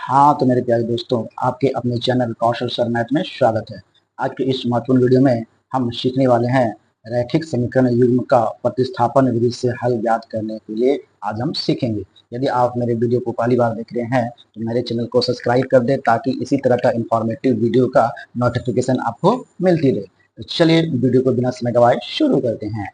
हाँ तो मेरे प्यारे दोस्तों, आपके अपने चैनल कौशल सर मैथ में स्वागत है। आज के इस महत्वपूर्ण वीडियो में हम सीखने वाले हैं रैखिक समीकरण युग्म का प्रतिस्थापन विधि से हल ज्ञात करने के लिए आज हम सीखेंगे। यदि आप मेरे वीडियो को पहली बार देख रहे हैं तो मेरे चैनल को सब्सक्राइब कर दें ताकि इसी तरह का इंफॉर्मेटिव वीडियो का नोटिफिकेशन आपको मिलती रहे। तो चलिए वीडियो को बिना समय गवाए शुरू करते हैं।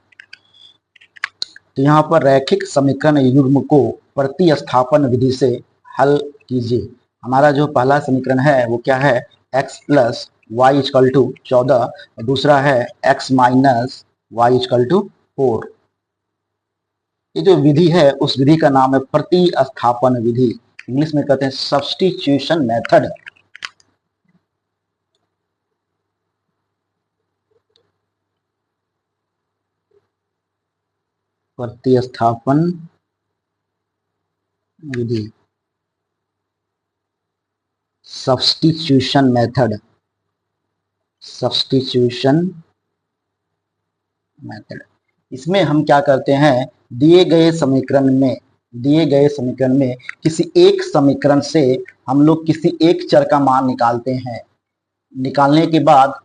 तो यहाँ पर रैखिक समीकरण युग्म को प्रतिस्थापन विधि से हल कीजिए। हमारा जो पहला समीकरण है वो क्या है, x plus Y equal to 14 और दूसरा है x minus Y equal to 4। ये जो विधि है उस विधि का नाम है प्रतिस्थापन विधि, इंग्लिश में कहते हैं सब्स्टिट्यूशन मेथड। प्रतिस्थापन विधि, सब्स्टिट्यूशन मेथड, सब्स्टिट्यूशन मेथड। इसमें हम क्या करते हैं, दिए गए समीकरण में किसी एक समीकरण से हम लोग किसी एक चर का मान निकालते हैं। निकालने के बाद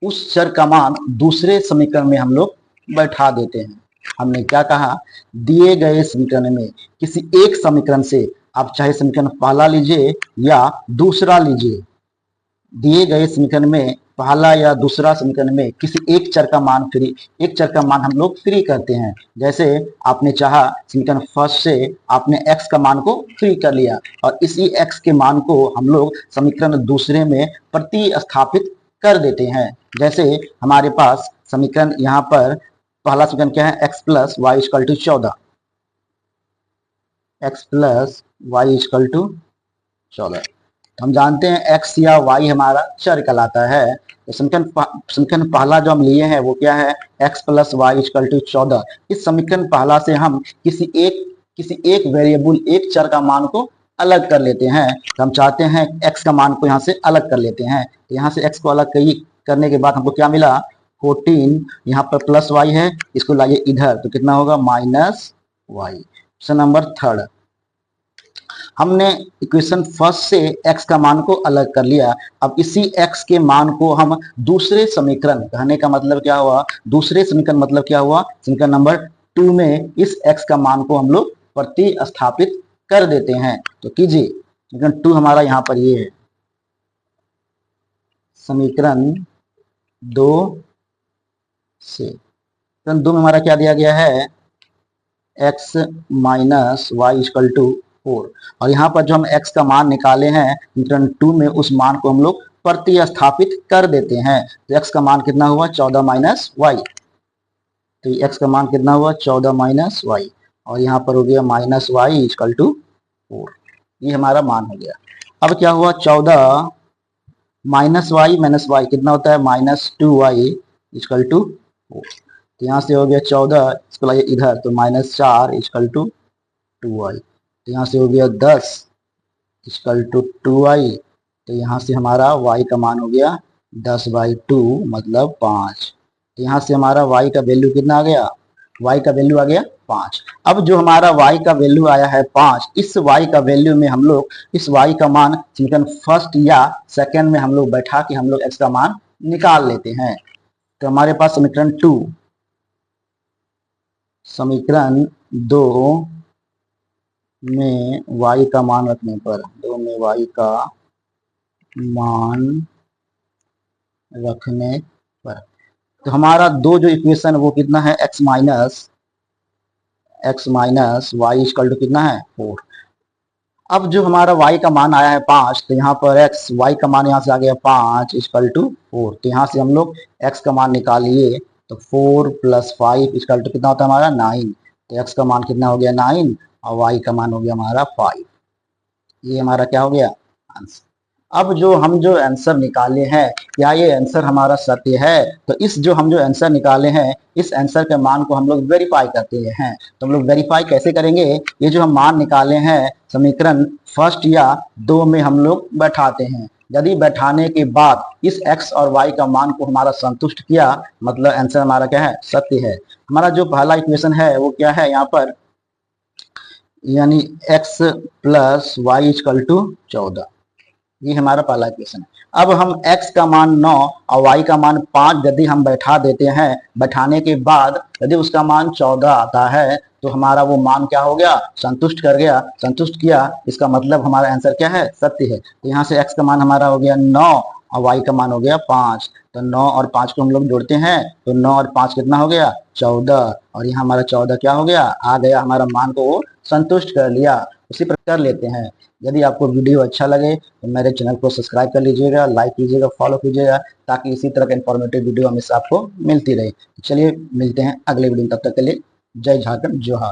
उस चर का मान दूसरे समीकरण में हम लोग बैठा देते हैं। हमने क्या कहा, दिए गए समीकरण में किसी एक समीकरण से, आप चाहे समीकरण पहला लीजिए या दूसरा लीजिए, दिए गए समीकरण में पहला या दूसरा समीकरण में किसी एक चर का मान हम लोग फ्री करते हैं। जैसे आपने चाहा समीकरण फर्स्ट से आपने x का मान को फ्री कर लिया और इसी x के मान को हम लोग समीकरण दूसरे में प्रतिस्थापित कर देते हैं। जैसे हमारे पास समीकरण यहाँ पर पहला समीकरण क्या है, x plus Y equal to 14, x plus Y equal to 14। हम जानते हैं x या y हमारा चर कहलाता है। तो समीकरण पहला जो हम लिए हैं वो क्या है, x plus Y equal to 14। इस समीकरण पहला से हम किसी एक वेरिएबल, एक चर का मान को अलग कर लेते हैं। तो हम चाहते हैं x का मान को यहाँ से अलग कर लेते हैं। तो यहाँ से x को अलग करने के बाद हमको क्या मिला, 14, यहाँ पर प्लस y है, इसको लाइए इधर तो कितना होगा minus y। Question number third, हमने इक्वेशन फर्स्ट से x का मान को अलग कर लिया। अब इसी x के मान को हम दूसरे समीकरण, कहने का मतलब क्या हुआ, दूसरे समीकरण मतलब क्या हुआ, समीकरण नंबर 2 में इस x का मान को हम लोग प्रतिस्थापित कर देते हैं। तो कीजिए, समीकरण 2 हमारा यहाँ पर ये है, समीकरण 2 से, समीकरण 2 में हमारा क्या दिया गया है, x minus Y equal to 4 और यहाँ पर जो हम x का मान निकाले हैं समीकरण 2 में उस मान को हम लोग प्रतिस्थापित कर देते हैं। तो x का मान कितना हुआ, 14 माइनस वाई। तो x का मान कितना हुआ, 14 माइनस वाई और यहाँ पर हो गया माइनस वाई इजकल टू 4। ये हमारा मान हो गया। अब क्या हुआ, 14 माइनस वाई कितना होता है, माइनस 2y इजकल टू 4। तो यहाँ से हो गया 14, इसको लाइए इधर तो माइनस 4 इजकल टू 2y। तो यहाँ से हो गया 10 इजकल टू 2y। तो यहाँ से हमारा y का मान हो गया 10/2 मतलब 5। तो यहाँ से हमारा y का वैल्यू कितना आ गया, y का वैल्यू आ गया 5। अब जो हमारा y का वैल्यू आया है 5, इस y का वैल्यू में हम लोग इस y का मान समीकरण फर्स्ट या सेकेंड में हम लोग बैठा के हम लोग x का मान निकाल लेते हैं। तो हमारे पास समीकरण 2 में y का मान रखने पर, 2 में y का मान रखने पर, तो हमारा दो जो इक्वेशन वो कितना है, x minus Y equal to कितना है 4। अब जो हमारा y का मान आया है 5, तो यहाँ पर y का मान यहाँ से आ गया 5 इजकल टू 4। तो यहाँ से हम लोग x का मान निकालिए तो 4 प्लस 5 इजकल टू कितना होता है हमारा 9। तो x का मान कितना हो गया 9 और y का मान हो गया हमारा 5। ये हमारा क्या हो गया आंसर। अब जो हम जो आंसर निकाले हैं, क्या ये आंसर हमारा सत्य है, तो इस जो हम जो आंसर निकाले हैं इस आंसर के मान को हम लोग वेरीफाई करते हैं। तो हम लोग वेरीफाई कैसे करेंगे, ये जो हम मान निकाले हैं समीकरण फर्स्ट या 2 में हम लोग बैठाते हैं। यदि बैठाने के बाद इस x और y का मान को हमारा संतुष्ट किया, मतलब आंसर हमारा क्या है, सत्य है। हमारा जो पहला इक्वेशन है वो क्या है, यहाँ पर यानी x plus Y equal to 14। ये हमारा पहला इक्वेशन है। अब हम x का मान 9 और y का मान 5 यदि हम बैठा देते हैं, बैठाने के बाद यदि उसका मान 14 आता है तो हमारा वो मान क्या हो गया, संतुष्ट कर गया, संतुष्ट किया, इसका मतलब हमारा आंसर क्या है, सत्य है। तो यहाँ से x का मान हमारा हो गया 9 और y का मान हो गया 5। तो 9 और 5 को हम लोग जोड़ते हैं तो 9 और 5 कितना हो गया, 14। और यहाँ हमारा 14 क्या हो गया, आ गया, हमारा मान को वो संतुष्ट कर लिया। उसी प्रकार लेते हैं। यदि आपको वीडियो अच्छा लगे तो मेरे चैनल को सब्सक्राइब कर लीजिएगा, लाइक कीजिएगा, फॉलो कीजिएगा, ताकि इसी तरह का इन्फॉर्मेटिव वीडियो हमेशा आपको मिलती रहे। चलिए मिलते हैं अगले वीडियो में, तब तक के लिए जय झारखंड, जोहार।